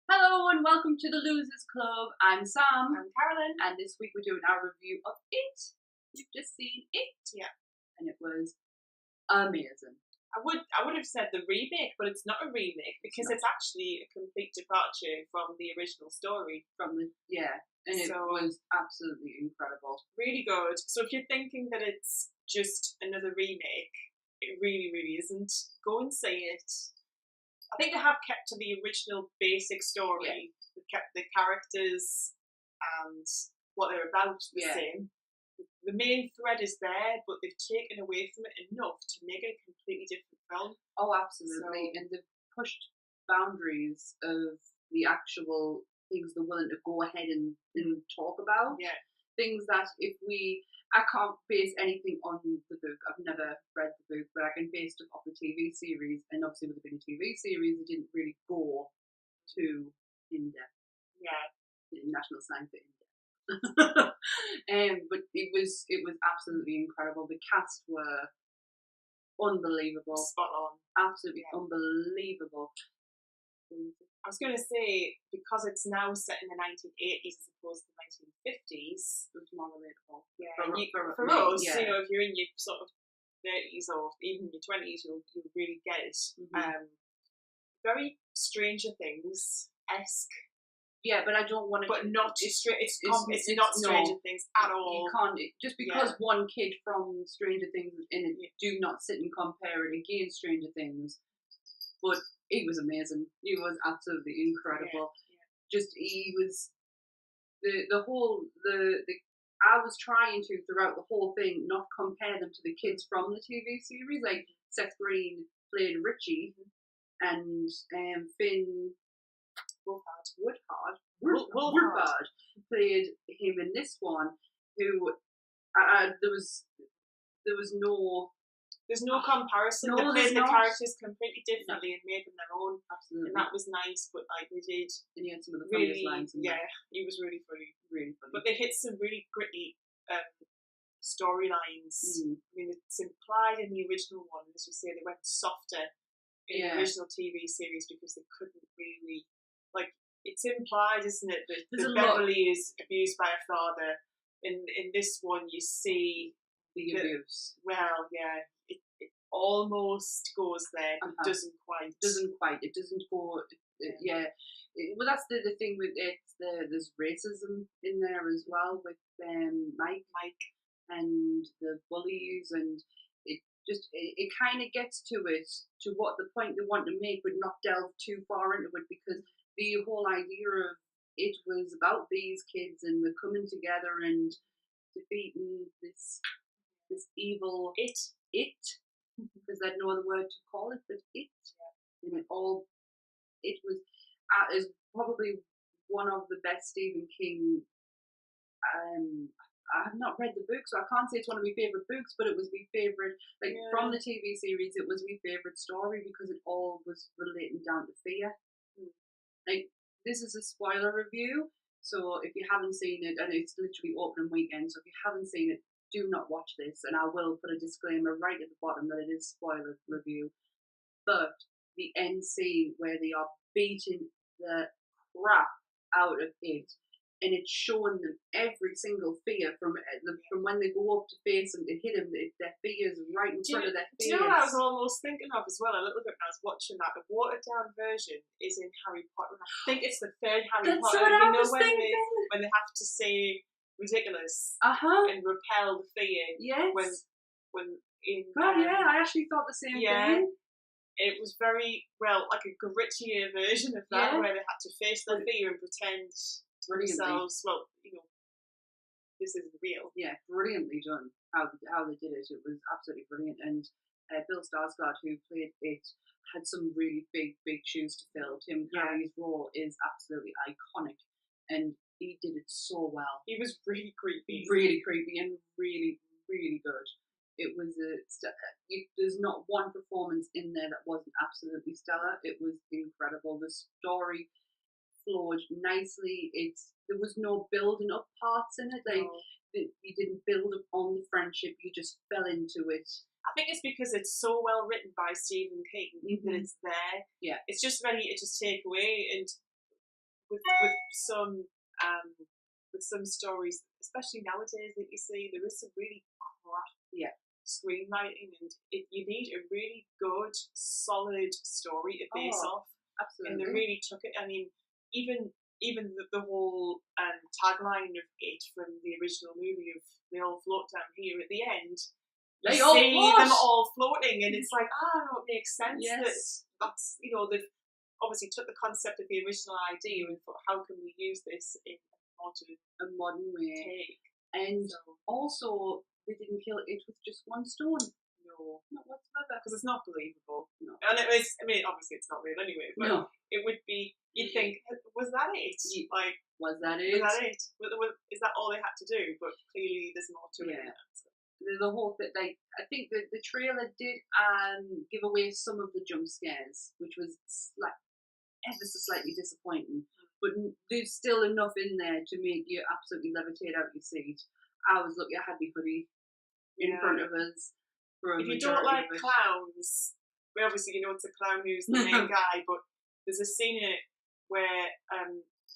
Hello and welcome to the Losers Club. I'm Sam. I'm Carolyn. And this week we're doing our review of It. You've just seen It. Yeah. And it was amazing. I would have said the remake, but it's not a remake because it's actually a complete departure from the original story. And it was absolutely incredible. Really good. So if you're thinking that it's just another remake, it really, really isn't. Go and see it. I think they have kept to the original basic story. Yeah. They've kept the characters and what they're about the same. The main thread is there, but they've taken away from it enough to make it a completely different film. Oh, absolutely. And they've pushed boundaries of the actual things they're willing to go ahead and talk about. Yeah. Things that I can't base anything on the book. I've never read the book, but I can base it off the TV series. And obviously with it being a TV series, it didn't really go too in-depth. Yeah. The national slang for in-depth. But it was absolutely incredible. The cast were unbelievable. Spot on. Absolutely unbelievable. I was going to say, because it's now set in the 1980s as opposed to the 1950s, it was more relatable. Yeah, for us, you know, if you're in your sort of 30s or even your 20s, you'll really get it. Mm-hmm. Very Stranger Things-esque. Yeah, but I don't want to. But not it's not Stranger Things at all. You can't just because one kid from Stranger Things is in it. Do not sit and compare it against Stranger Things. But he was amazing. He was absolutely incredible. Yeah. Just he was the whole. I was trying to throughout the whole thing not compare them to the kids from the TV series. Like Seth Green played Richie, and Finn Woodhard played him in this one. Who there's no comparison. They played the characters completely differently and made them their own. Absolutely, and that was nice. But like they did, and he had some of the funniest lines. He was really funny, really funny. But they hit some really gritty storylines. I mean, it's implied in the original one, as you say, they went softer in the original TV series because they couldn't really it's implied, isn't it, that Beverly is abused by her father. In this one, you see the abuse. Well, yeah, it almost goes there, but doesn't quite. It doesn't go. Well, that's the thing with it. There's racism in there as well with Mike, and the bullies, and it kind of gets to what the point they want to make, but not delve too far into it, because the whole idea of it was about these kids and they're coming together and defeating this evil it because they had no other word to call it but it. And it was is probably one of the best Stephen King. I have not read the book, so I can't say it's one of my favourite books, but it was my favourite. From the TV series, it was my favourite story because it all was relating down to fear. Like, this is a spoiler review, so if you haven't seen it, and it's literally opening weekend, so if you haven't seen it, do not watch this, and I will put a disclaimer right at the bottom that it is spoiler review. But the end scene where they are beating the crap out of it, and it's showing them every single fear from when they go up to face him to hit him, their fear is right in front of their face. Do you know what I was almost thinking of as well a little bit when I was watching that? The watered down version is in Harry Potter. I think it's the third Harry Potter. What I was thinking. When they have to say ridiculous and repel the fear. Yes. When in I actually thought the same thing. It was very like a grittier version of that, where they had to face their fear and pretend themselves. Well, this isn't real. Yeah, brilliantly done. How they did it. It was absolutely brilliant. And Bill Skarsgård, who played it, had some really big shoes to fill. Tim Curry's role is absolutely iconic, and he did it so well. He was really creepy. Really creepy and really, really good. It was there's not one performance in there that wasn't absolutely stellar. It was incredible. The story flowed nicely. There was no building up parts in it. You didn't build up on the friendship. You just fell into it. I think it's because it's so well written by Stephen King that it's there. Yeah, it's just ready to just take away. And with some stories, especially nowadays that you see, there is some really crap screenwriting, and you need a really good, solid story to base off. Absolutely. And they really took it. I mean, even the whole tagline of it from the original movie of "They all float down here" at the end. They you all see float. them all floating, and it's like, no, it makes sense that's they've obviously took the concept of the original idea and thought, how can we use this in a modern way? Take. And also, they didn't kill it with just one stone. No, not whatsoever, because it's not believable. No. And it was. I mean, obviously, it's not real anyway. But no. It would be. You'd think, was that it? Like, was that it? Was that it? Is that all they had to do? But clearly, there's more to it. So. The whole thing, like, I think the trailer did give away some of the jump scares, which was ever so slightly disappointing. But there's still enough in there to make you absolutely levitate out your seat. I was lucky I had my hoodie in front of us. If you don't like clowns, well, obviously you know it's a clown who's the main guy, but there's a scene in it where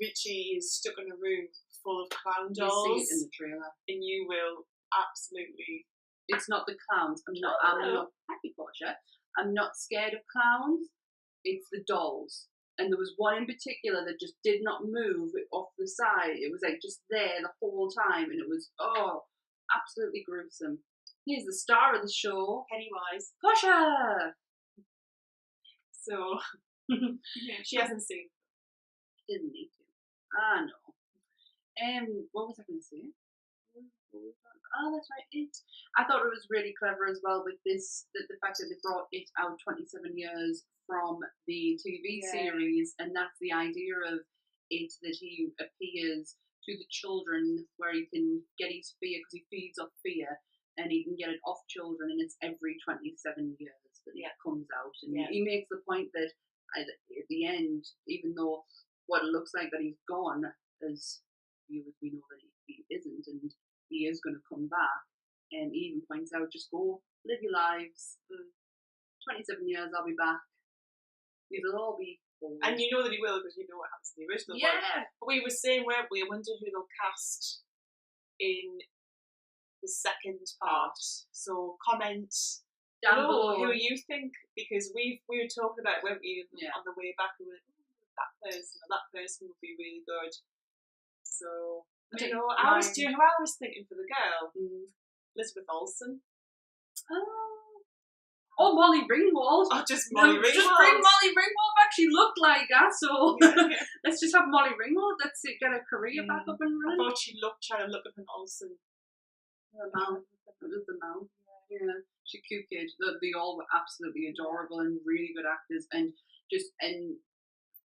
Richie is stuck in a room full of clown dolls. You see it in the trailer. And you will absolutely... It's not the clowns. I'm not happy, Portia. I'm not scared of clowns. It's the dolls. And there was one in particular that just did not move off the side. It was like just there the whole time, and it was absolutely gruesome. He's the star of the show, Pennywise. Portia. So she hasn't seen. Didn't need to. I know. What was I going to say? Oh, that's right. I thought it was really clever as well with this, the fact that they brought it out 27 years from the TV series, and that's the idea of it, that he appears to the children where he can get his fear, because he feeds off fear, and he can get it off children, and it's every 27 years that it comes out. And he makes the point that at the end, even though what it looks like that he's gone, as we know that he isn't, and he is going to come back, and he even points out, just go, live your lives. 27 years, I'll be back. It'll all be old. And you know that he will, because you know what happens in the original one. But we were saying, weren't we, I wonder who they'll cast in the second part. So comment down below who you think, because we were talking about, weren't we, on the way back, we were like, that person would be really good. So, I don't know, who I was thinking for the girl? Elizabeth Olsen. Oh, Molly Ringwald. Oh, just Molly Ringwald. Just bring Molly Ringwald back. She looked like her, so let's just have Molly Ringwald. Let's get her career back up and running. I thought she looked, trying to look up an Olsen. The mouth. It was the mouth. Yeah. She's a cute kid. They all were absolutely adorable and really good actors. And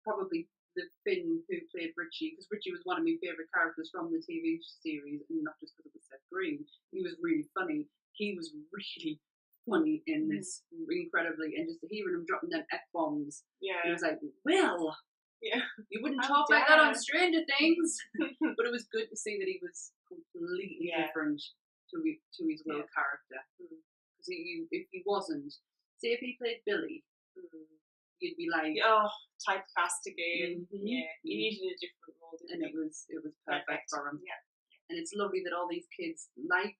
probably the Finn who played Richie, because Richie was one of my favourite characters from the TV series, and not just because it was Seth Green. He was really funny. He was really funny in this, incredibly, and just hearing him dropping them F-bombs, it was like, well, you wouldn't talk like that on Stranger Things. But it was good to see that he was completely different to his Will character. Because if he wasn't, say if he played Billy, you'd be like, typecast again. He needed a different role, and it was perfect for him. And it's lovely that all these kids like,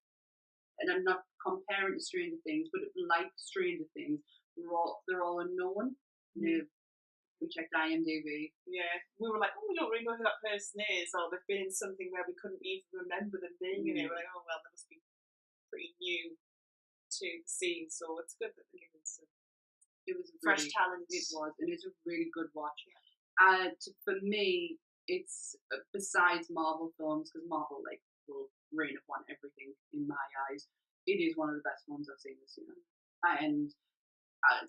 and I'm not comparing to Stranger Things, but like Stranger Things, they're all unknown. We checked IMDb. We were like, we don't really know who that person is, or they've been in something where we couldn't even remember them being in it. We're like, oh well, they must be pretty new to the scene, so it's good that they're giving some. It was fresh talent. It was, and it's a really good watch. For me, it's besides Marvel films, because Marvel will reign upon everything in my eyes. It is one of the best ones I've seen this year, and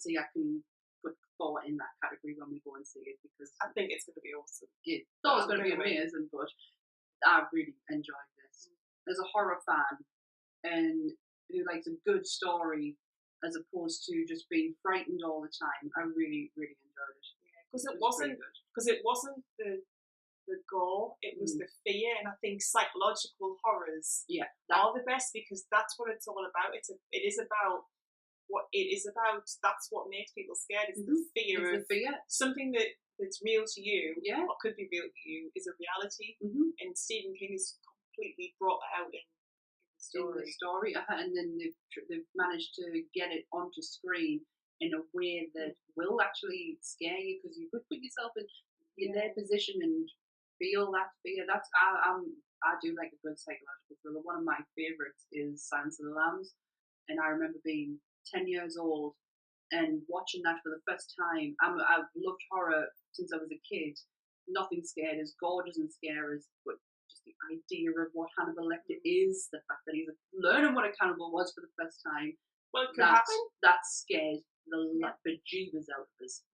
see, I can put Thor in that category when we go and see it, because I think it's going to be awesome. Thor's going to be amazing, but I really enjoyed this. As a horror fan, and who likes a good story, as opposed to just being frightened all the time, I really, really enjoyed it. Because it wasn't the gore, it was the fear, and I think psychological horrors are the best, because that's what it's all about. It is about what it is about. That's what makes people scared. It's the fear of fear. Something that that's real to you, Yeah. or could be real to you, is a reality. Mm-hmm. And Stephen King has completely brought that out in the story, and then they've managed to get it onto screen in a way that will actually scare you, because you could put yourself in their position and feel that fear. I do like a good psychological thriller. One of my favourites is Silence of the Lambs, and I remember being 10 years old and watching that for the first time. I've loved horror since I was a kid. Nothing scared as gore doesn't scare us, but just the idea of what Hannibal Lecter is, the fact that he's learning what a cannibal was for the first time, well, it could happen. That scared the bejeebers out of us.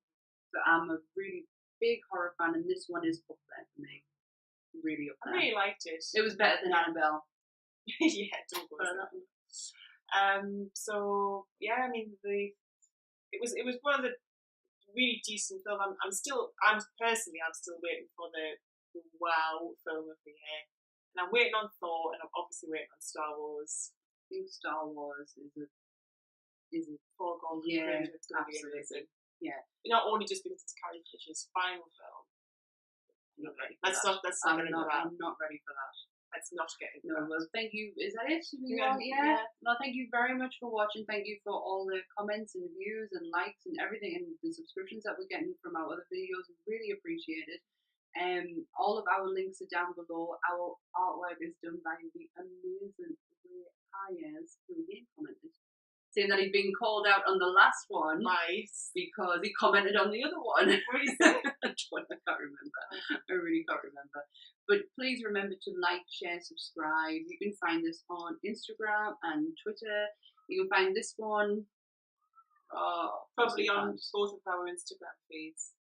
So I'm a really big horror fan, and this one is up there for me. Really up there. I really liked it. It was better than Annabelle. Yeah, don't go there. So yeah, I mean, it was one of the really decent film. I'm still waiting for the wow film of the year, and I'm waiting on Thor, and I'm obviously waiting on Star Wars. I think Star Wars is a foregone conclusion. It's going to be amazing. Yeah, not only just because it's Carrie Fisher's final film. I'm not ready. I'm not ready for that. Let's not get into that. Well, thank you. Is that it? Yeah. No, thank you very much for watching. Thank you for all the comments and views and likes and everything, and the subscriptions that we're getting from our other videos. We really appreciate it. All of our links are down below. Our artwork is done by the amazing Ray Ayers, who again commented, saying that he'd been called out on the last one, nice, because he commented on the other one. What did he say? I can't remember. I really can't remember. But please remember to like, share, subscribe. You can find us on Instagram and Twitter. You can find this one probably on both of our Instagram feeds.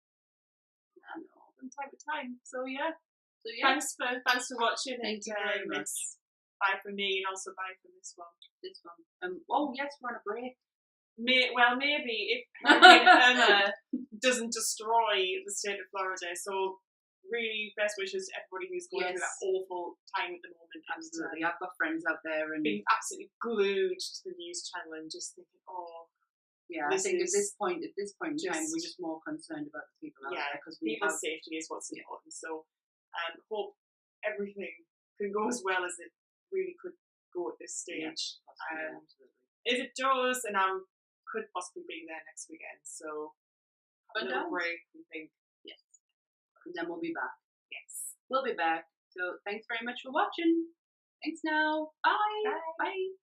I know. From time to time. So yeah. Thanks for watching. Thank you very much. Bye from me, and also bye from this one. Oh yes, we're on a break. Maybe if Hurricane Irma doesn't destroy the state of Florida. So really, best wishes to everybody who's going through that awful time at the moment. Absolutely, I've got friends out there and being absolutely glued to the news channel and just thinking, oh. Yeah, I think at this point in time, we're just more concerned about the people out there, because people's safety is what's important. So, hope everything can go as well as it really could go at this stage. If it does, and I could possibly be there next weekend, so a little break, we think. Yes, and then we'll be back. Yes, we'll be back. So thanks very much for watching. Thanks now. Bye. Bye. Bye.